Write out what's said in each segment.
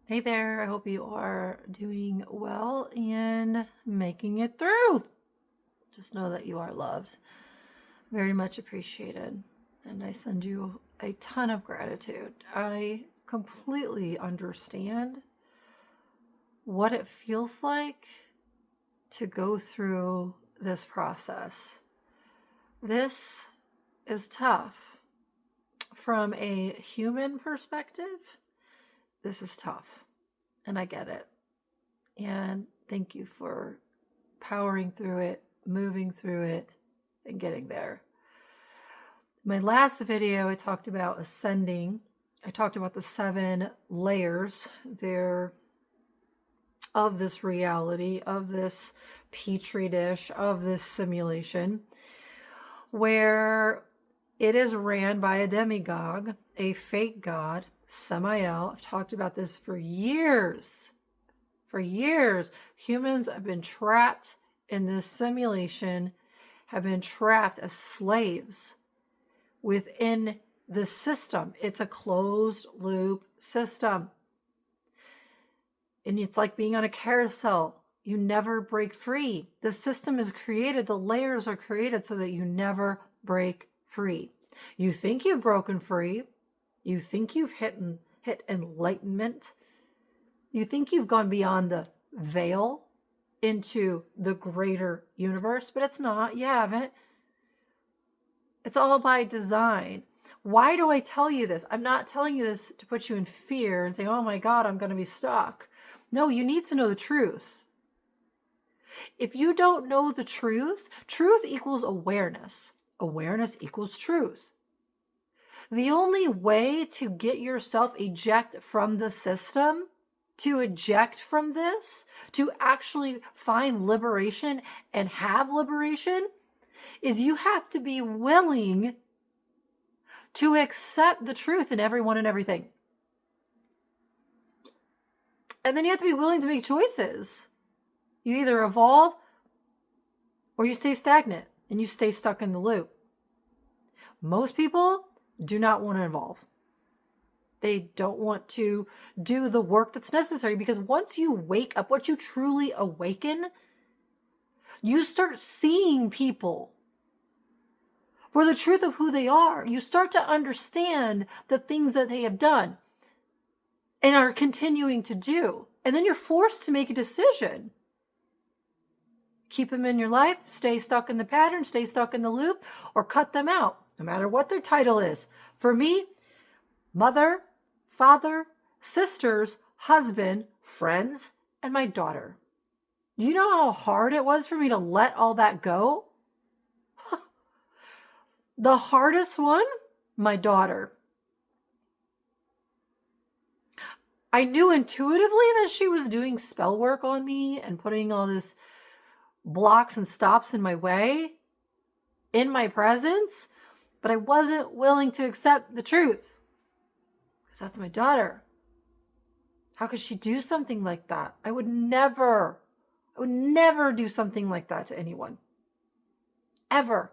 Hey there, I hope you are doing well and making it through. Just know that you are loved, very much appreciated, and I send you a ton of gratitude. I completely understand what it feels like to go through this process. This is tough. From a human perspective, this is tough, and I get it. And thank you for powering through it, moving through it, and getting there. My last video, I talked about ascending. I talked about the 7 layers there of this reality, of this petri dish, of this simulation, where it is ran by a demigod, a fake god, Samael. I've talked about this for years. For years, humans have been trapped in this simulation, have been trapped as slaves within the system. It's a closed loop system. And it's like being on a carousel. You never break free. The system is created, the layers are created so that you never break free. You think you've broken free. You think you've hit enlightenment. You think you've gone beyond the veil into the greater universe, but it's not. You haven't. It's all by design. Why do I tell you this? I'm not telling you this to put you in fear and say, oh my God, I'm going to be stuck. No, you need to know the truth. If you don't know the truth, truth equals awareness. Awareness equals truth. The only way to get yourself eject from the system, to eject from this, to actually find liberation and have liberation, is you have to be willing to accept the truth in everyone and everything. And then you have to be willing to make choices. You either evolve or you stay stagnant and you stay stuck in the loop. Most people do not want to evolve. They don't want to do the work that's necessary, because once you wake up, once you truly awaken, you start seeing people for the truth of who they are. You start to understand the things that they have done and are continuing to do. And then you're forced to make a decision. Keep them in your life, stay stuck in the pattern, stay stuck in the loop, or cut them out, no matter what their title is. For me, mother, father, sisters, husband, friends, and my daughter. Do you know how hard it was for me to let all that go? The hardest one, my daughter. I knew intuitively that she was doing spell work on me and putting all this blocks and stops in my way, in my presence, but I wasn't willing to accept the truth, because that's my daughter. How could she do something like that? I would never do something like that to anyone. Ever.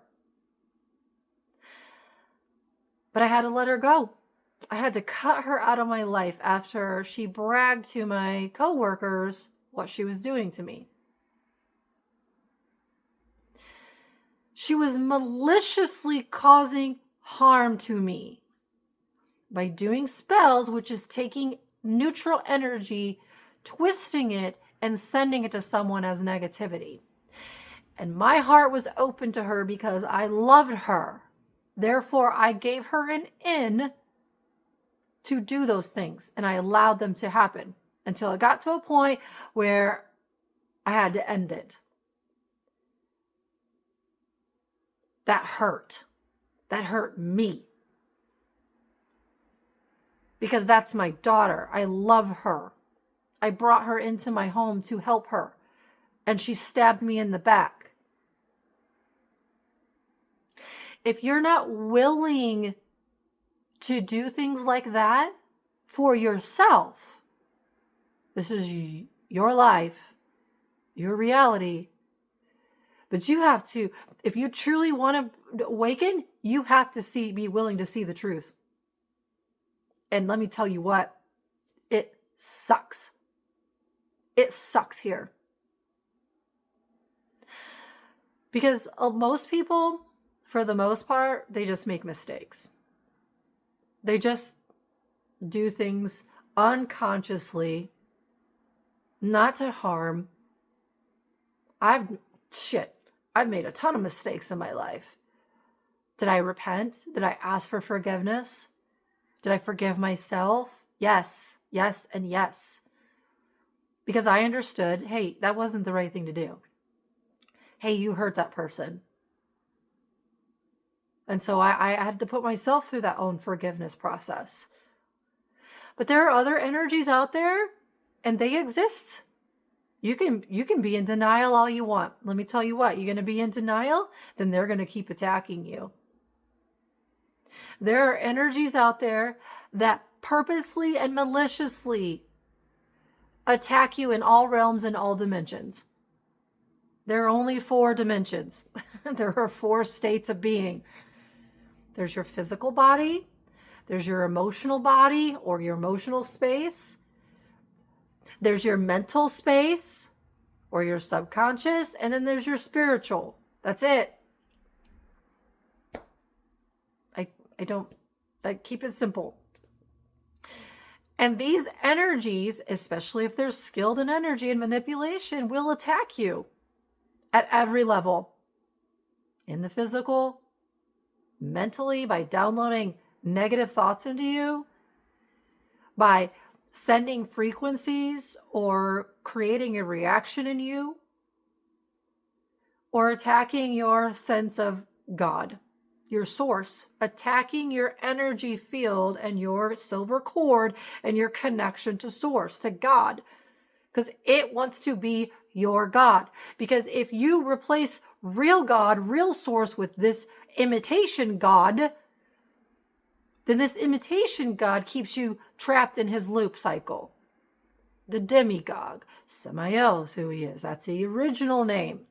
But I had to let her go. I had to cut her out of my life after she bragged to my coworkers what she was doing to me. She was maliciously causing harm to me by doing spells, which is taking neutral energy, twisting it, and sending it to someone as negativity. And my heart was open to her because I loved her. Therefore, I gave her an in to do those things, and I allowed them to happen until it got to a point where I had to end it. That hurt. That hurt me. Because that's my daughter. I love her. I brought her into my home to help her, and she stabbed me in the back. If you're not willing to do things like that for yourself, this is your life, your reality. But you have to, if you truly want to awaken, you have to be willing to see the truth. And let me tell you what, it sucks. It sucks here. Because most people, for the most part, they just make mistakes. They just do things unconsciously, not to harm. I've made a ton of mistakes in my life. Did I repent? Did I ask for forgiveness? Did I forgive myself? Yes, yes, and yes. Because I understood, hey, that wasn't the right thing to do. Hey, you hurt that person. And so I had to put myself through that own forgiveness process. But there are other energies out there, and they exist. You can be in denial all you want. Let me tell you what, you're going to be in denial, then they're going to keep attacking you. There are energies out there that purposely and maliciously attack you in all realms and all dimensions. There are only 4 dimensions. There are 4 states of being. There's your physical body, there's your emotional body or your emotional space, there's your mental space or your subconscious, and then there's your spiritual. That's it. I keep it simple. And these energies, especially if they're skilled in energy and manipulation, will attack you at every level. In the physical, mentally, by downloading negative thoughts into you, by sending frequencies or creating a reaction in you, or attacking your sense of God, your source, attacking your energy field and your silver cord and your connection to source, to God, because it wants to be your God. Because if you replace real God, real source with this imitation God, then this imitation God keeps you trapped in his loop cycle. The demigod, Samael is who he is. That's the original name.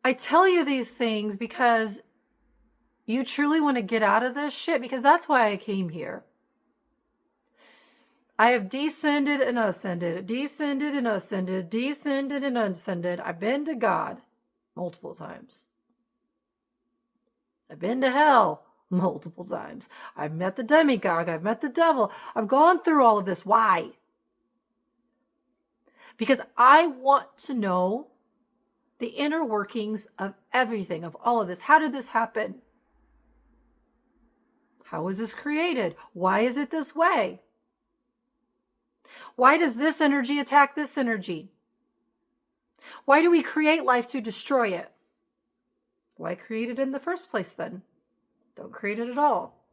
I tell you these things because you truly want to get out of this shit, because that's why I came here. I have descended and ascended, descended and ascended, descended and ascended. I've been to God multiple times. I've been to hell multiple times. I've met the demigod. I've met the devil. I've gone through all of this. Why? Because I want to know the inner workings of everything, of all of this. How did this happen? How was this created? Why is it this way? Why does this energy attack this energy? Why do we create life to destroy it? Why create it in the first place then? Don't create it at all.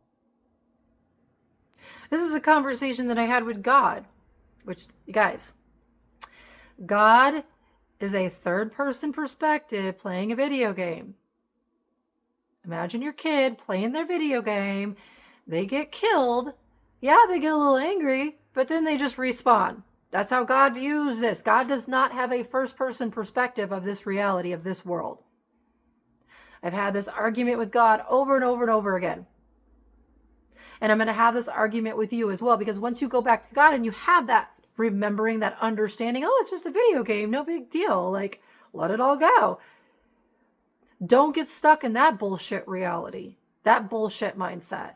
This is a conversation that I had with God, which, you guys, God is a third-person perspective playing a video game. Imagine your kid playing their video game. They get killed. Yeah, they get a little angry, but then they just respawn. That's how God views this. God does not have a first-person perspective of this reality, of this world. I've had this argument with God over and over and over again. And I'm going to have this argument with you as well, because once you go back to God and you have that remembering, that understanding, oh, it's just a video game, no big deal. Like, let it all go. Don't get stuck in that bullshit reality, that bullshit mindset.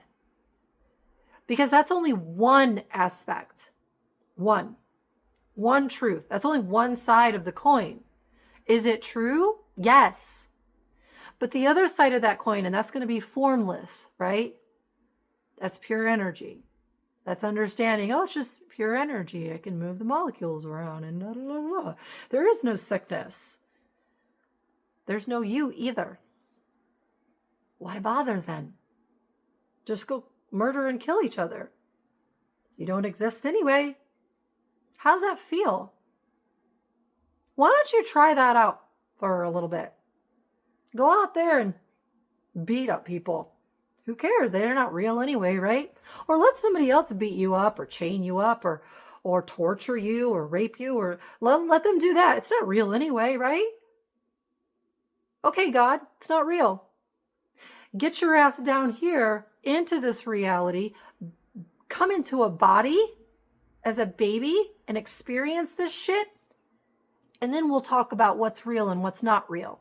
Because that's only one aspect. One truth. That's only one side of the coin. Is it true? Yes. But the other side of that coin, and that's going to be formless, right? That's pure energy. That's understanding, oh, it's just pure energy. I can move the molecules around and blah, blah, blah. There is no sickness. There's no you either. Why bother then? Just go murder and kill each other. You don't exist anyway. How's that feel? Why don't you try that out for a little bit? Go out there and beat up people. Who cares? They're not real anyway, right? Or let somebody else beat you up or chain you up or torture you or rape you, or let them do that. It's not real anyway, right? Okay, God, it's not real. Get your ass down here into this reality, come into a body as a baby and experience this shit. And then we'll talk about what's real and what's not real.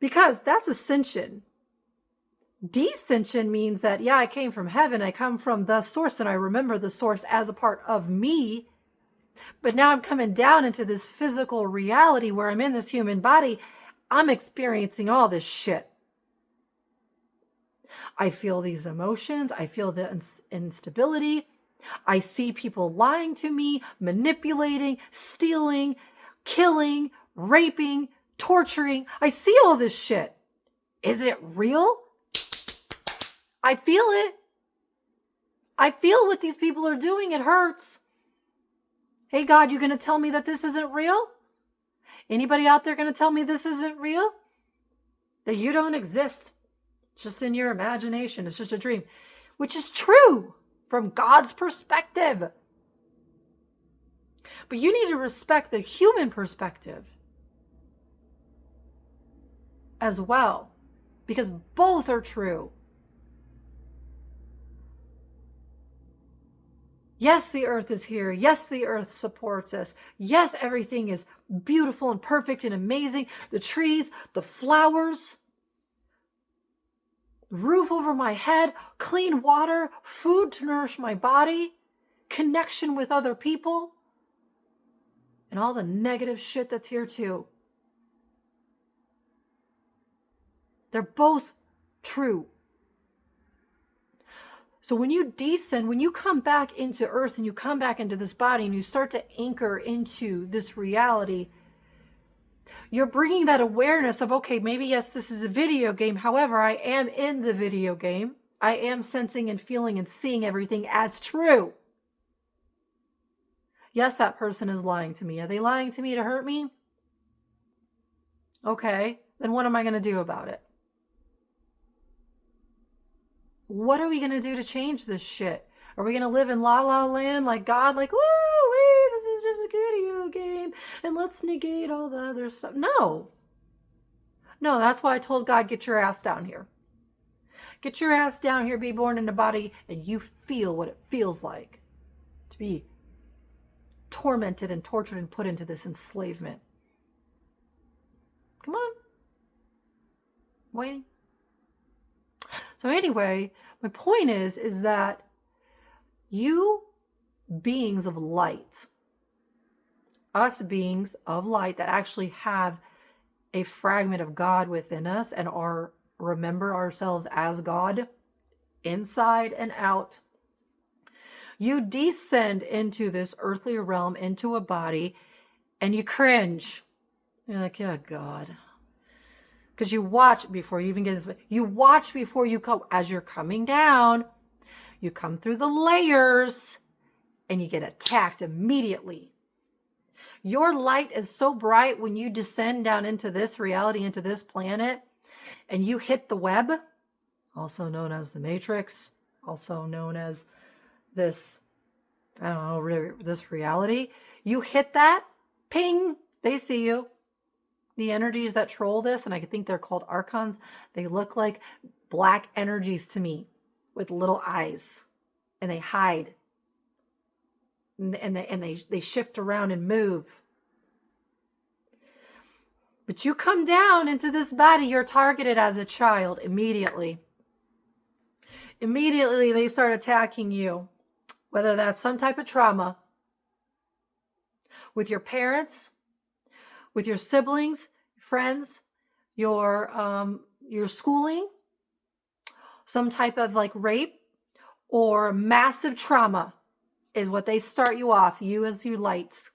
Because that's ascension. Descension means that, yeah, I came from heaven. I come from the source and I remember the source as a part of me. But now I'm coming down into this physical reality where I'm in this human body. I'm experiencing all this shit. I feel these emotions. I feel the instability. I see people lying to me, manipulating, stealing, killing, raping, torturing. I see all this shit. Is it real? I feel it. I feel what these people are doing. It hurts. Hey, God, you going to tell me that this isn't real? Anybody out there going to tell me this isn't real? That you don't exist. It's just in your imagination. It's just a dream. Which is true from God's perspective. But you need to respect the human perspective as well. Because both are true. Yes, the earth is here. Yes, the earth supports us. Yes, everything is beautiful and perfect and amazing. The trees, the flowers, roof over my head, clean water, food to nourish my body, connection with other people, and all the negative shit that's here too. They're both true. So when you descend, when you come back into earth and you come back into this body and you start to anchor into this reality, you're bringing that awareness of, okay, maybe yes, this is a video game. However, I am in the video game. I am sensing and feeling and seeing everything as true. Yes, that person is lying to me. Are they lying to me to hurt me? Okay, then what am I going to do about it? What are we going to do to change this shit? Are we going to live in la la land like God, like, woo, this is just a video game and let's negate all the other stuff? No, that's why I told God, get your ass down here. Get your ass down here, be born in a body, and you feel what it feels like to be tormented and tortured and put into this enslavement. Come on. I'm waiting. So anyway, my point is that you beings of light, us beings of light that actually have a fragment of God within us and remember ourselves as God inside and out, you descend into this earthly realm, into a body, and you cringe. You're like, oh God. Because you watch before you even get this. You watch before you come. As you're coming down, you come through the layers and you get attacked immediately. Your light is so bright when you descend down into this reality, into this planet, and you hit the web, also known as the Matrix, also known as this, I don't know, this reality. You hit that, ping, they see you. The energies that troll this, and I think they're called archons, they look like black energies to me with little eyes, and they hide, and they shift around and move. But you come down into this body, you're targeted as a child immediately. Immediately they start attacking you, whether that's some type of trauma with your parents, with your siblings, friends, your schooling, some type of like rape or massive trauma is what they start you off, you as your lights.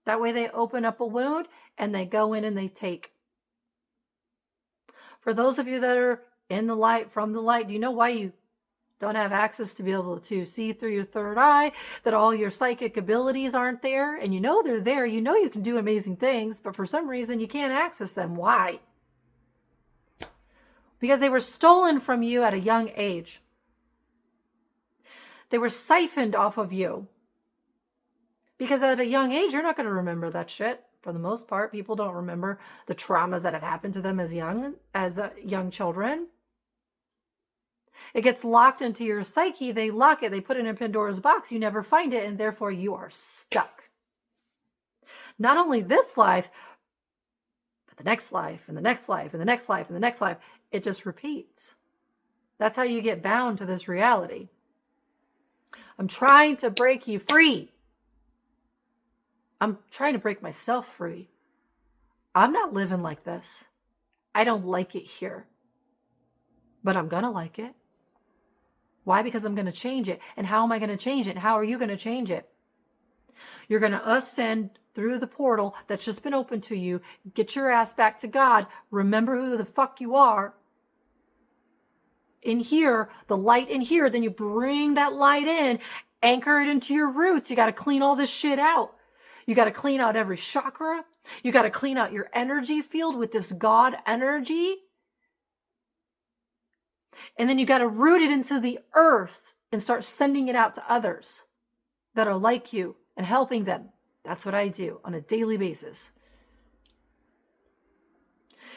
That way they open up a wound and they go in and they take. For those of you that are in the light, from the light, do you know why you don't have access to be able to see through your third eye, that all your psychic abilities aren't there? And you know they're there. You know you can do amazing things, but for some reason you can't access them. Why? Because they were stolen from you at a young age. They were siphoned off of you. Because at a young age, you're not going to remember that shit. For the most part, people don't remember the traumas that have happened to them as young children. It gets locked into your psyche. They lock it. They put it in Pandora's box. You never find it. And therefore you are stuck. Not only this life, but the next life and the next life and the next life and the next life. It just repeats. That's how you get bound to this reality. I'm trying to break you free. I'm trying to break myself free. I'm not living like this. I don't like it here. But I'm going to like it. Why? Because I'm going to change it. And how am I going to change it? And how are you going to change it? You're going to ascend through the portal that's just been opened to you. Get your ass back to God. Remember who the fuck you are. In here, the light in here, then you bring that light in, anchor it into your roots. You got to clean all this shit out. You got to clean out every chakra. You got to clean out your energy field with this God energy. And then you got to root it into the earth and start sending it out to others that are like you and helping them. That's what I do on a daily basis.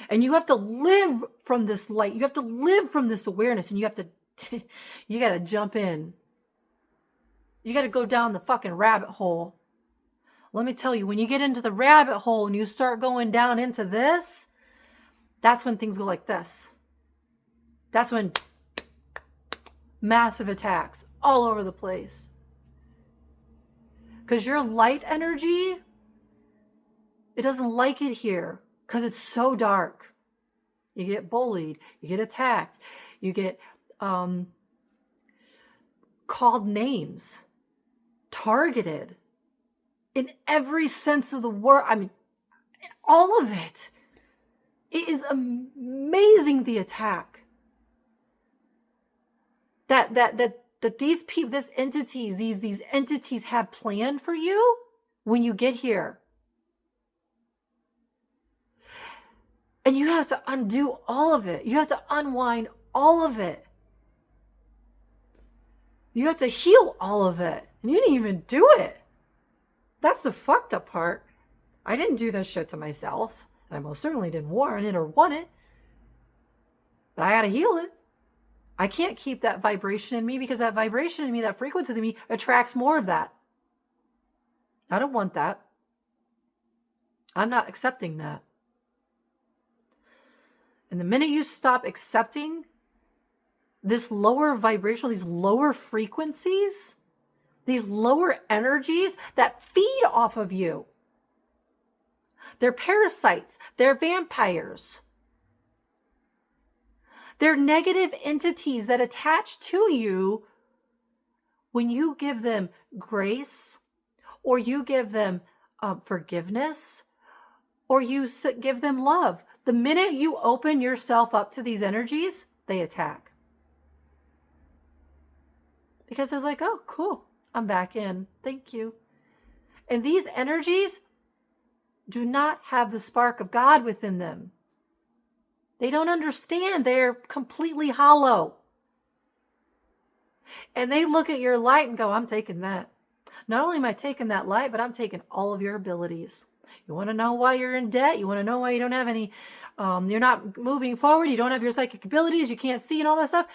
And you have to live from this light. You have to live from this awareness, and you have to, you got to jump in. You got to go down the fucking rabbit hole. Let me tell you, when you get into the rabbit hole and you start going down into this, that's when things go like this. That's when massive attacks all over the place. Because your light energy, it doesn't like it here because it's so dark. You get bullied, you get attacked, you get called names, targeted in every sense of the word. I mean, all of it. It is amazing, the attack that these people, these entities have planned for you when you get here. And you have to undo all of it. You have to unwind all of it. You have to heal all of it. And you didn't even do it. That's the fucked up part. I didn't do this shit to myself. And I most certainly didn't warrant it or want it. But I got to heal it. I can't keep that vibration in me, because that vibration in me, that frequency in me, attracts more of that. I don't want that. I'm not accepting that. And the minute you stop accepting this lower vibration, these lower frequencies, these lower energies that feed off of you, they're parasites, they're vampires. They're negative entities that attach to you when you give them grace, or you give them forgiveness, or you give them love. The minute you open yourself up to these energies, they attack. Because they're like, oh, cool, I'm back in. Thank you. And these energies do not have the spark of God within them. They don't understand. They're completely hollow. And they look at your light and go, I'm taking that. Not only am I taking that light, but I'm taking all of your abilities. You want to know why you're in debt? You want to know why you don't have any, you're not moving forward, you don't have your psychic abilities, you can't see and all that stuff?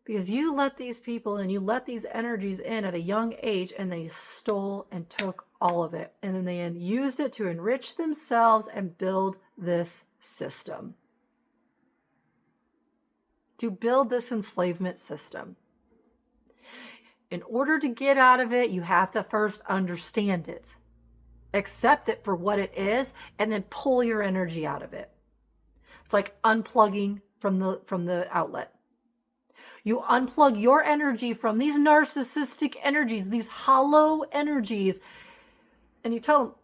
Because you let these people and you let these energies in at a young age, and they stole and took all of it. And then they used it to enrich themselves and build this system. To build this enslavement system. In order to get out of it, you have to first understand it. Accept it for what it is, and then pull your energy out of it. It's like unplugging from the outlet. You unplug your energy from these narcissistic energies, these hollow energies, and you tell them,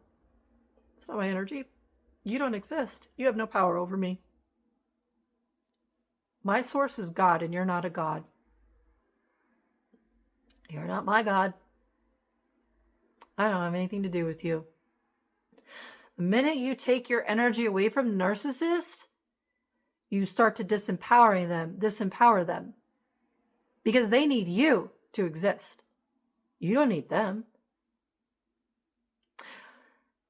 it's not my energy. You don't exist. You have no power over me. My source is God, and you're not a God. You're not my God. I don't have anything to do with you. The minute you take your energy away from the narcissist, you start to disempower them. Because they need you to exist. You don't need them.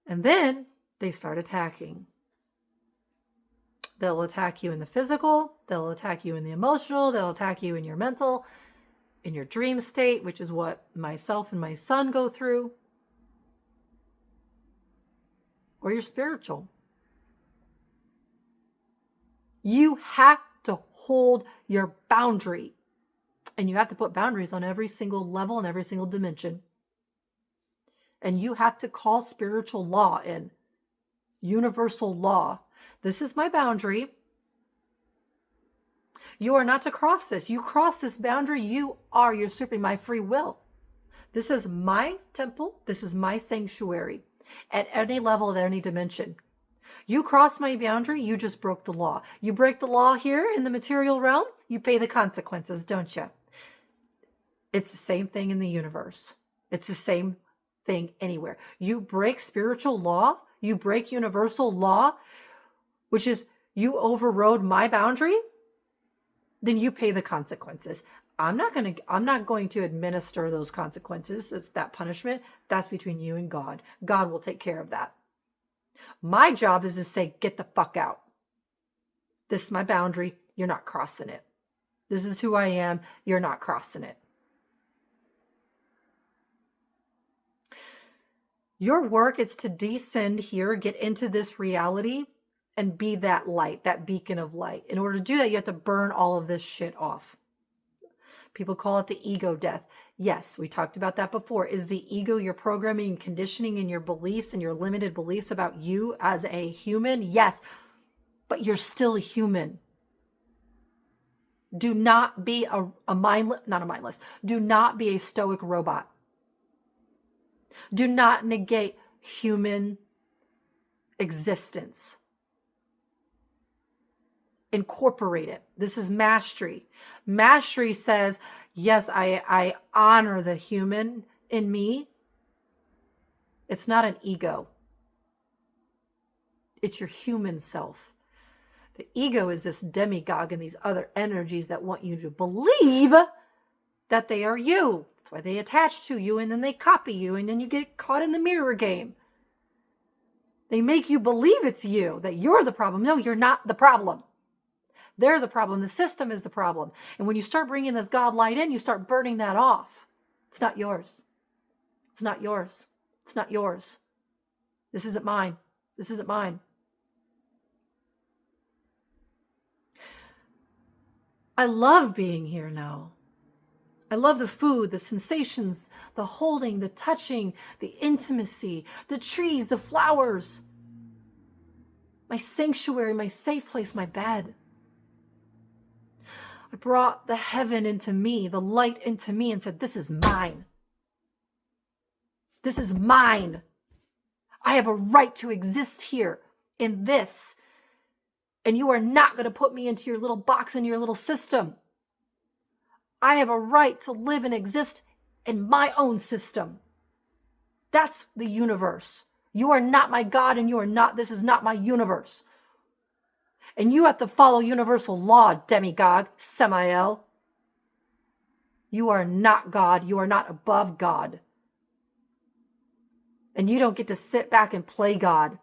And then they start attacking. They'll attack you in the physical, they'll attack you in the emotional, they'll attack you in your mental, in your dream state, which is what myself and my son go through, or your spiritual. You have to hold your boundary, and you have to put boundaries on every single level and every single dimension. And you have to call spiritual law in, universal law. This is my boundary. You are not to cross this. You cross this boundary, you're usurping my free will. This is my temple. This is my sanctuary at any level, at any dimension. You cross my boundary, you just broke the law. You break the law here in the material realm, you pay the consequences, don't you? It's the same thing in the universe. It's the same thing anywhere. You break spiritual law, you break universal law, which is you overrode my boundary, then you pay the consequences. I'm not going to administer those consequences. It's that punishment. That's between you and God. God will take care of that. My job is to say, get the fuck out. This is my boundary. You're not crossing it. This is who I am. You're not crossing it. Your work is to descend here, get into this reality, and be that light, that beacon of light. In order to do that, you have to burn all of this shit off. People call it the ego death. Yes, we talked about that before. Is the ego your programming and conditioning and your beliefs and your limited beliefs about you as a human? Yes, but you're still a human. Do not be do not be a stoic robot. Do not negate human existence. Incorporate it. This is mastery. Mastery says, yes, I honor the human in me. It's not an ego. It's your human self. The ego is this demigod and these other energies that want you to believe that they are you. That's why they attach to you and then they copy you and then you get caught in the mirror game. They make you believe it's you, that you're the problem. No, you're not the problem. They're the problem. The system is the problem. And when you start bringing this God light in, you start burning that off. It's not yours. It's not yours. It's not yours. This isn't mine. This isn't mine. I love being here now. I love the food, the sensations, the holding, the touching, the intimacy, the trees, the flowers, my sanctuary, my safe place, my bed. I brought the heaven into me, the light into me, and said, this is mine. This is mine. I have a right to exist here in this. And you are not going to put me into your little box, in your little system. I have a right to live and exist in my own system. That's the universe. You are not my God, and this is not my universe. And you have to follow universal law, demigod, Samael. You are not God. You are not above God. And you don't get to sit back and play God.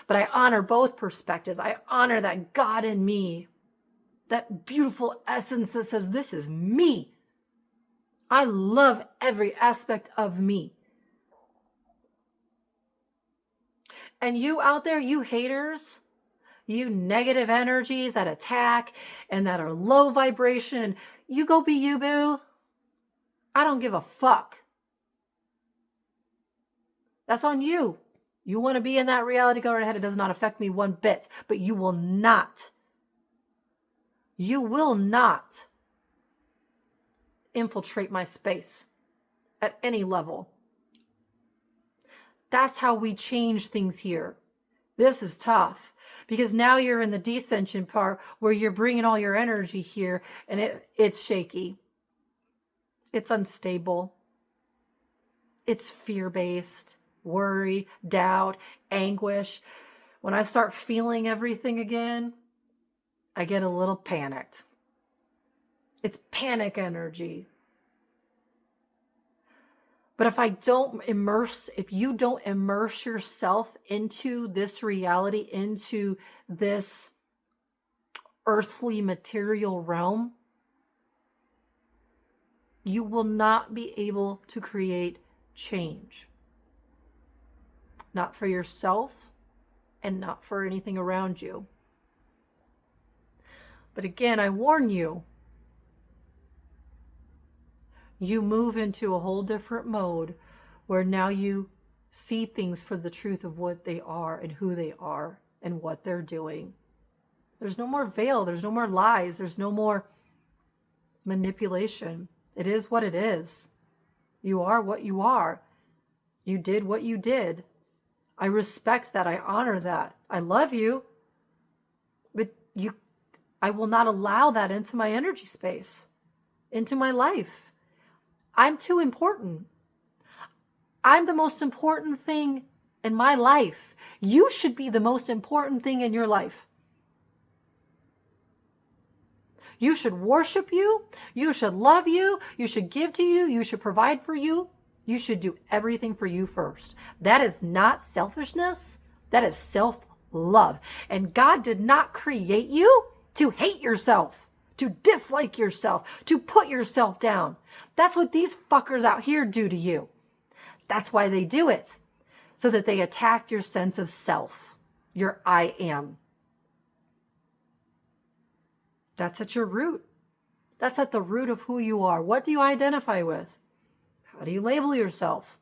But I honor both perspectives. I honor that God in me, that beautiful essence that says, this is me. I love every aspect of me. And you out there, you haters, you negative energies that attack and that are low vibration, you go be you, boo. I don't give a fuck. That's on you. You want to be in that reality, go right ahead. It does not affect me one bit, but you will not infiltrate my space at any level. That's how we change things here. This is tough because now you're in the descension part where you're bringing all your energy here and it's shaky. It's unstable. It's fear-based, worry, doubt, anguish. When I start feeling everything again, I get a little panicked. It's panic energy. But if you don't immerse yourself into this reality, into this earthly material realm, you will not be able to create change. Not for yourself and not for anything around you. But again, I warn you, you move into a whole different mode where now you see things for the truth of what they are and who they are and what they're doing. There's no more veil. There's no more lies. There's no more manipulation. It is what it is. You are what you are. You did what you did. I respect that. I honor that. I love you. But I will not allow that into my energy space, into my life. I'm too important. I'm the most important thing in my life. You should be the most important thing in your life. You should worship you. You should love you. You should give to you. You should provide for you. You should do everything for you first. That is not selfishness. That is self-love. And God did not create you to hate yourself, to dislike yourself, to put yourself down. That's what these fuckers out here do to you. That's why they do it. So that they attack your sense of self, your I am. That's at your root. That's at the root of who you are. What do you identify with? How do you label yourself?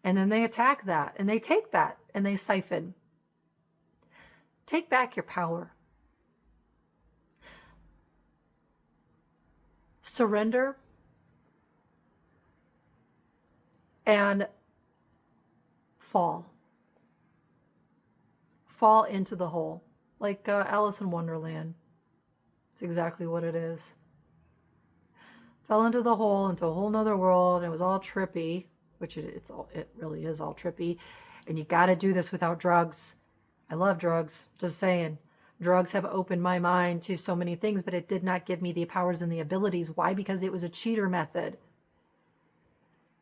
And then they attack that, and they take that, and they siphon. Take back your power. Surrender and fall. Fall into the hole, like Alice in Wonderland. It's exactly what it is. Fell into the hole, into a whole nother world, and it was all trippy, which it really is all trippy. And you got to do this without drugs. I love drugs, just saying. Drugs have opened my mind to so many things, but it did not give me the powers and the abilities. Why? Because it was a cheater method.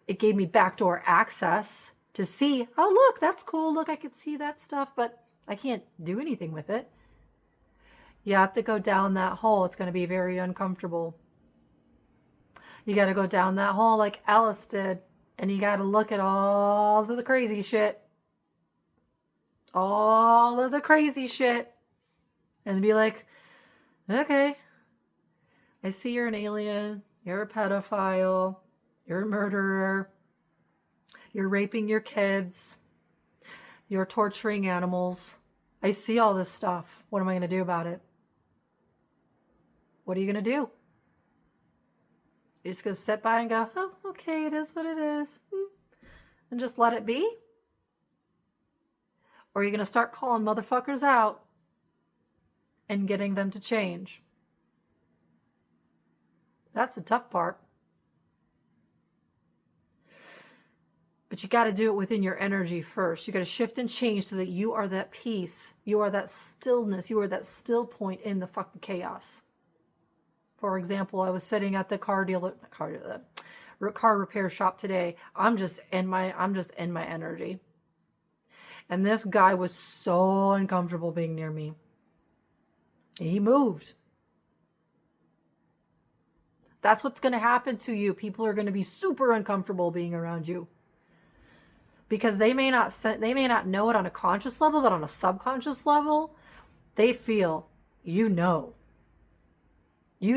It gave me backdoor access to see, oh, look, that's cool. Look, I could see that stuff, but I can't do anything with it. You have to go down that hole. It's going to be very uncomfortable. You got to go down that hole like Alice did, and you got to look at all of the crazy shit. All of the crazy shit. And be like, okay, I see you're an alien. You're a pedophile. You're a murderer. You're raping your kids. You're torturing animals. I see all this stuff. What am I going to do about it? What are you going to do? You're just going to sit by and go, oh, okay, it is what it is. And just let it be? Or are you going to start calling motherfuckers out and getting them to change? That's the tough part. But you got to do it within your energy first. You got to shift and change so that you are that peace. You are that stillness. You are that still point in the fucking chaos. For example, I was sitting at the car repair shop today. I'm just in my energy. And this guy was so uncomfortable being near me. He moved. That's what's going to happen to you. People are going to be super uncomfortable being around you. Because they may not know it on a conscious level, but on a subconscious level, they feel, you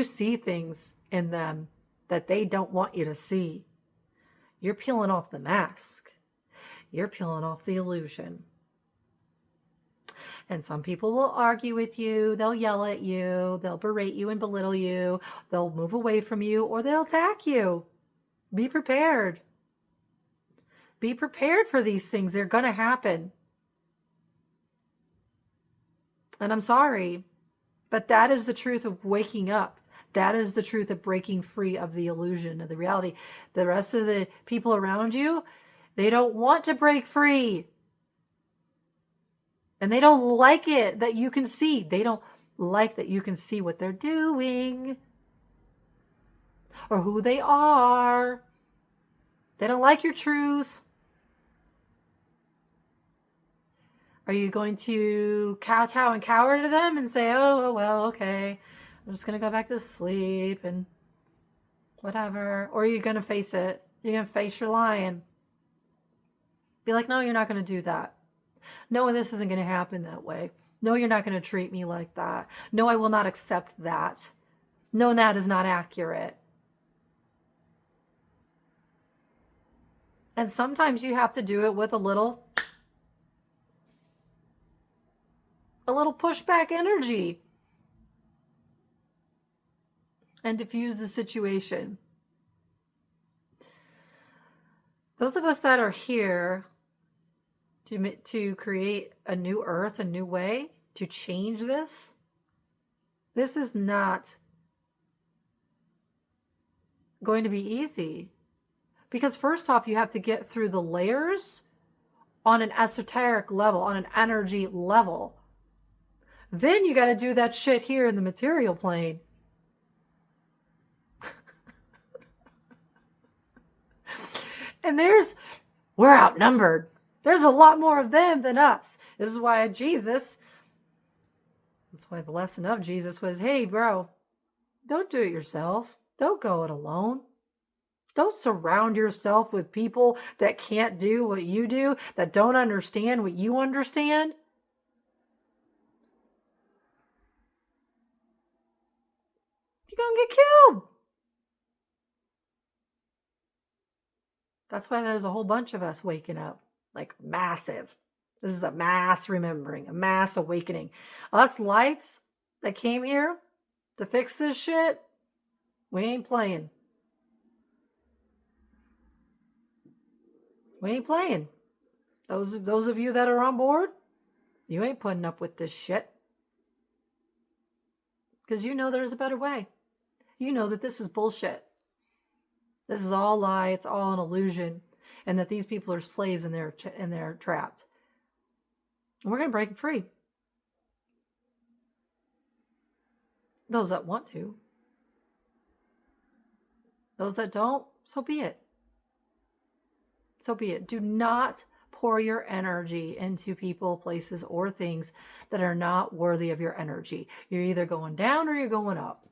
see things in them that they don't want you to see. You're peeling off the mask. You're peeling off the illusion. And some people will argue with you. They'll yell at you. They'll berate you and belittle you. They'll move away from you, or they'll attack you. Be prepared. Be prepared for these things. They're going to happen. And I'm sorry, but that is the truth of waking up. That is the truth of breaking free of the illusion of the reality. The rest of the people around you, they don't want to break free. And they don't like it that you can see. They don't like that you can see what they're doing. or who they are. They don't like your truth. Are you going to kowtow and cower to them and say, oh, well, okay, I'm just going to go back to sleep and whatever? Or are you going to face it? You're going to face your lying. Be like, no, you're not going to do that. No, this isn't going to happen that way. No, you're not going to treat me like that. No, I will not accept that. No, that is not accurate. And sometimes you have to do it with a little pushback energy and diffuse the situation. Those of us that are here to create a new earth, a new way, to change this is not going to be easy. Because first off, you have to get through the layers on an esoteric level, on an energy level. Then you got to do that shit here in the material plane. And we're outnumbered. There's a lot more of them than us. This is why that's why the lesson of Jesus was, hey, bro, don't do it yourself. Don't go it alone. Don't surround yourself with people that can't do what you do, that don't understand what you understand. You're going to get killed. That's why there's a whole bunch of us waking up, like massive. This is a mass remembering, a mass awakening. Us lights that came here to fix this shit, we ain't playing. We ain't playing. Those of you that are on board, you ain't putting up with this shit. Because you know there's a better way. You know that this is bullshit. This is all lie. It's all an illusion. And that these people are slaves and they're trapped. And we're going to break free. Those that want to. Those that don't, so be it. So be it. Do not pour your energy into people, places, or things that are not worthy of your energy. You're either going down or you're going up,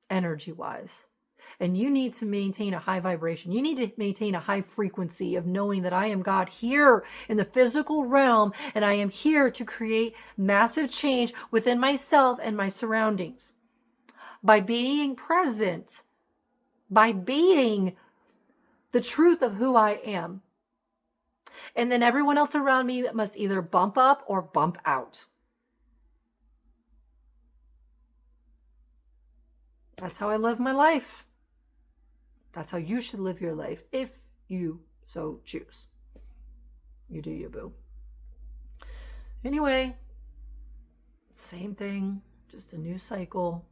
energy-wise. And you need to maintain a high vibration. You need to maintain a high frequency of knowing that I am God here in the physical realm, and I am here to create massive change within myself and my surroundings. By being present, by being the truth of who I am. And then everyone else around me must either bump up or bump out. That's how I live my life. That's how you should live your life if you so choose. You do you, boo. Anyway, same thing, just a new cycle.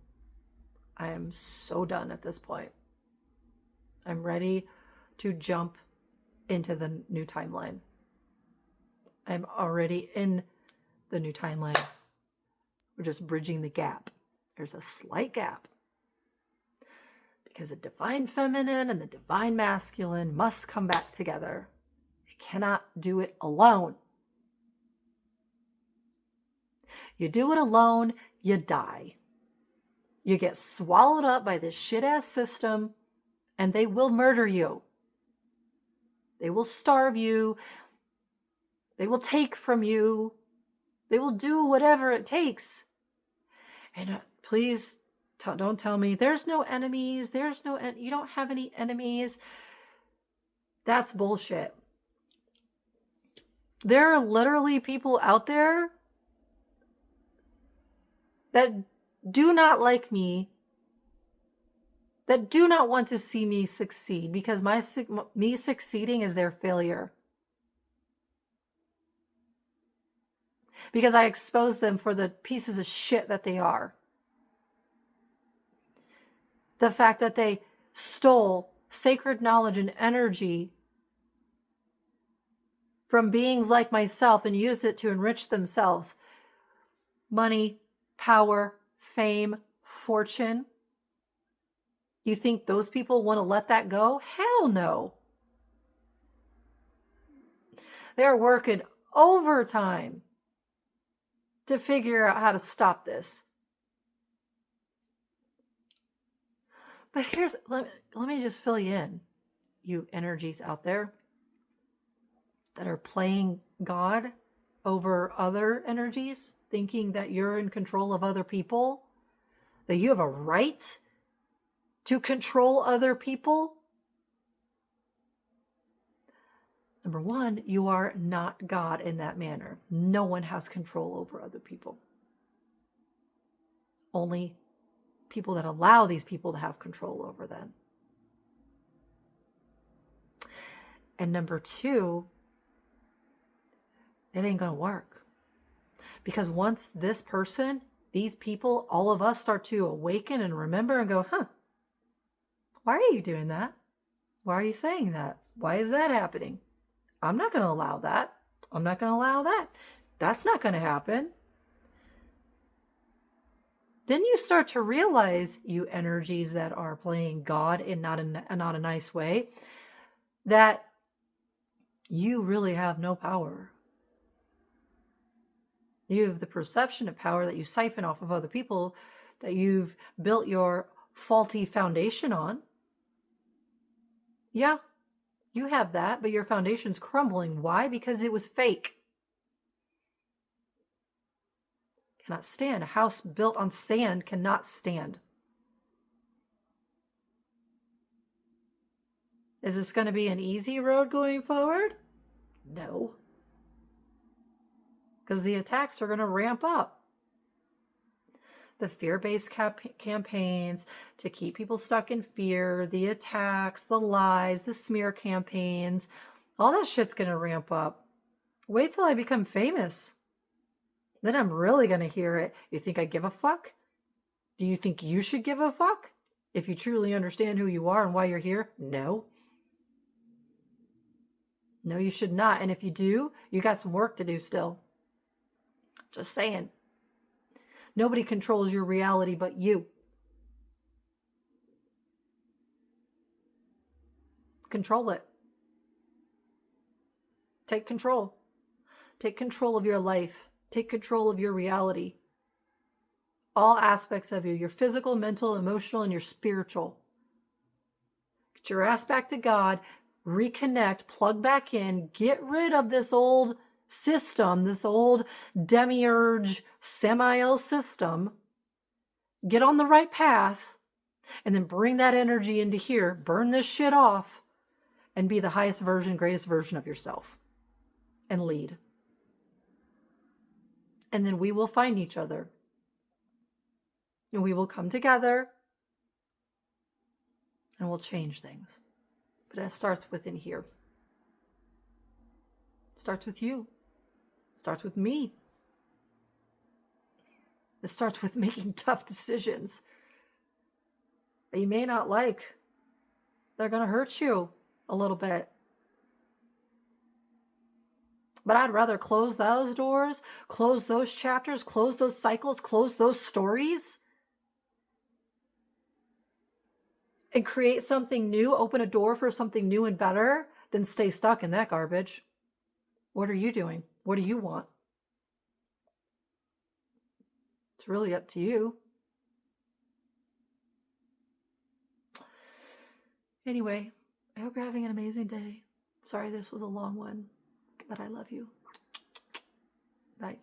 I am so done at this point. I'm ready to jump into the new timeline. I'm already in the new timeline. We're just bridging the gap. There's a slight gap. Because the divine feminine and the divine masculine must come back together. You cannot do it alone. You do it alone, you die. You get swallowed up by this shit-ass system, and they will murder you. They will starve you. They will take from you. They will do whatever it takes. And please don't tell me there's no enemies. You don't have any enemies. That's bullshit. There are literally people out there that do not like me, that do not want to see me succeed, because me succeeding is their failure. Because I expose them for the pieces of shit that they are. The fact that they stole sacred knowledge and energy from beings like myself and used it to enrich themselves. Money, power, fame, fortune. You think those people want to let that go? Hell no. They're working overtime to figure out how to stop this. But let me just fill you in, you energies out there that are playing God over other energies, thinking that you're in control of other people, that you have a right to control other people. Number one, you are not God in that manner. No one has control over other people. Only people that allow these people to have control over them. And number two, it ain't going to work. Because once this person, these people, all of us start to awaken and remember and go, why are you doing that? Why are you saying that? Why is that happening? I'm not going to allow that. I'm not going to allow that. That's not going to happen. Then you start to realize, you energies that are playing God in not a nice way, that you really have no power. You have the perception of power that you siphon off of other people, that you've built your faulty foundation on. Yeah, you have that, but your foundation's crumbling. Why? Because it was fake. Cannot stand. A house built on sand cannot stand. Is this going to be an easy road going forward? No. Because the attacks are going to ramp up. The fear-based campaigns to keep people stuck in fear, the attacks, the lies, the smear campaigns, all that shit's going to ramp up. Wait till I become famous. Then I'm really going to hear it. You think I give a fuck? Do you think you should give a fuck? If you truly understand who you are and why you're here? No. No, you should not. And if you do, you got some work to do still. Just saying. Nobody controls your reality but you. Control it. Take control. Take control of your life. Take control of your reality. All aspects of you, your physical, mental, emotional, and your spiritual. Get your ass back to God. Reconnect. Plug back in. Get rid of this old system, this old demiurge, Samael system. Get on the right path. And then bring that energy into here. Burn this shit off. And be the highest version, greatest version of yourself. And lead. And then we will find each other. And we will come together. And we'll change things. But it starts within here. It starts with you. It starts with me. It starts with making tough decisions that you may not like. They're going to hurt you a little bit. But I'd rather close those doors, close those chapters, close those cycles, close those stories, and create something new, open a door for something new and better, than stay stuck in that garbage. What are you doing? What do you want? It's really up to you. Anyway, I hope you're having an amazing day. Sorry this was a long one, but I love you. Bye.